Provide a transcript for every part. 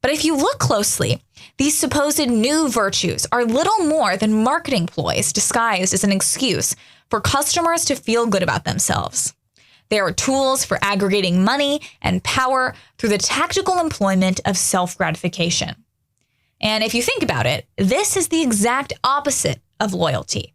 But if you look closely, these supposed new virtues are little more than marketing ploys disguised as an excuse for customers to feel good about themselves. They are tools for aggregating money and power through the tactical employment of self-gratification. And if you think about it, this is the exact opposite of loyalty.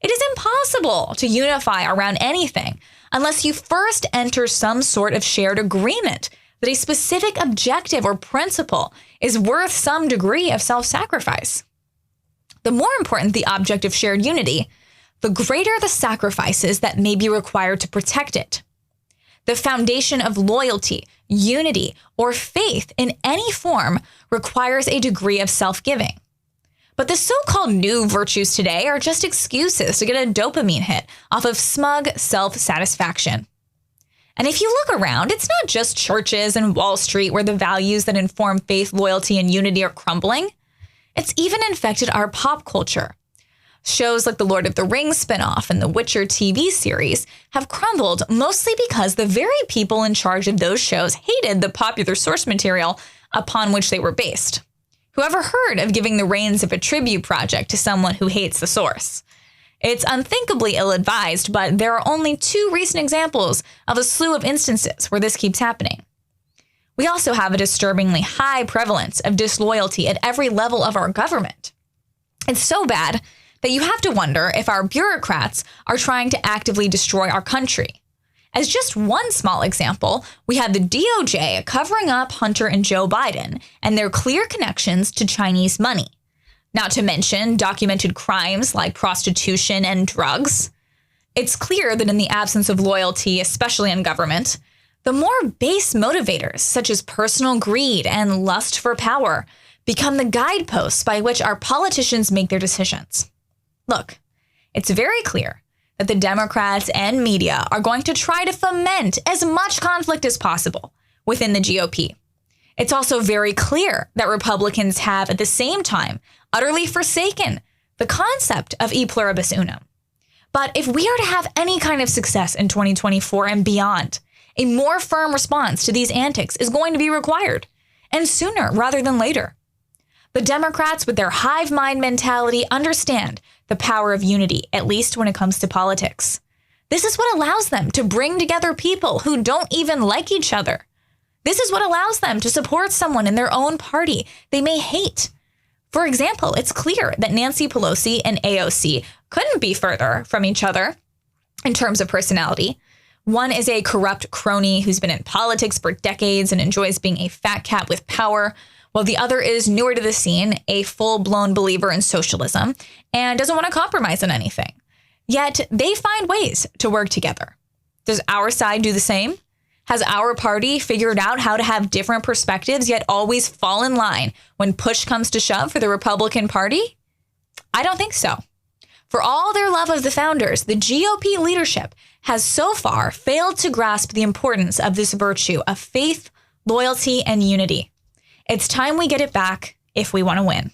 It is impossible to unify around anything unless you first enter some sort of shared agreement that a specific objective or principle is worth some degree of self-sacrifice. The more important the object of shared unity, the greater the sacrifices that may be required to protect it. The foundation of loyalty, unity, or faith in any form requires a degree of self-giving. But the so-called new virtues today are just excuses to get a dopamine hit off of smug self-satisfaction. And if you look around, it's not just churches and Wall Street where the values that inform faith, loyalty, and unity are crumbling. It's even infected our pop culture. Shows like the Lord of the Rings spinoff and the Witcher TV series have crumbled mostly because the very people in charge of those shows hated the popular source material upon which they were based. Whoever heard of giving the reins of a tribute project to someone who hates the source? It's unthinkably ill-advised, but there are only 2 recent examples of a slew of instances where this keeps happening. We also have a disturbingly high prevalence of disloyalty at every level of our government. It's so bad that you have to wonder if our bureaucrats are trying to actively destroy our country. As just one small example, we have the DOJ covering up Hunter and Joe Biden and their clear connections to Chinese money. Not to mention documented crimes like prostitution and drugs. It's clear that in the absence of loyalty, especially in government, the more base motivators, such as personal greed and lust for power, become the guideposts by which our politicians make their decisions. Look, it's very clear that the Democrats and media are going to try to foment as much conflict as possible within the GOP. It's also very clear that Republicans have, at the same time, utterly forsaken the concept of e pluribus unum. But if we are to have any kind of success in 2024 and beyond, a more firm response to these antics is going to be required, and sooner rather than later. The Democrats, with their hive mind mentality, understand the power of unity, at least when it comes to politics. This is what allows them to bring together people who don't even like each other. This is what allows them to support someone in their own party they may hate. For example, it's clear that Nancy Pelosi and AOC couldn't be further from each other in terms of personality. One is a corrupt crony who's been in politics for decades and enjoys being a fat cat with power, while the other is newer to the scene, a full-blown believer in socialism, and doesn't want to compromise on anything. Yet they find ways to work together. Does our side do the same? Has our party figured out how to have different perspectives yet always fall in line when push comes to shove for the Republican Party? I don't think so. For all their love of the founders, the GOP leadership has so far failed to grasp the importance of this virtue of faith, loyalty, and unity. It's time we get it back if we want to win.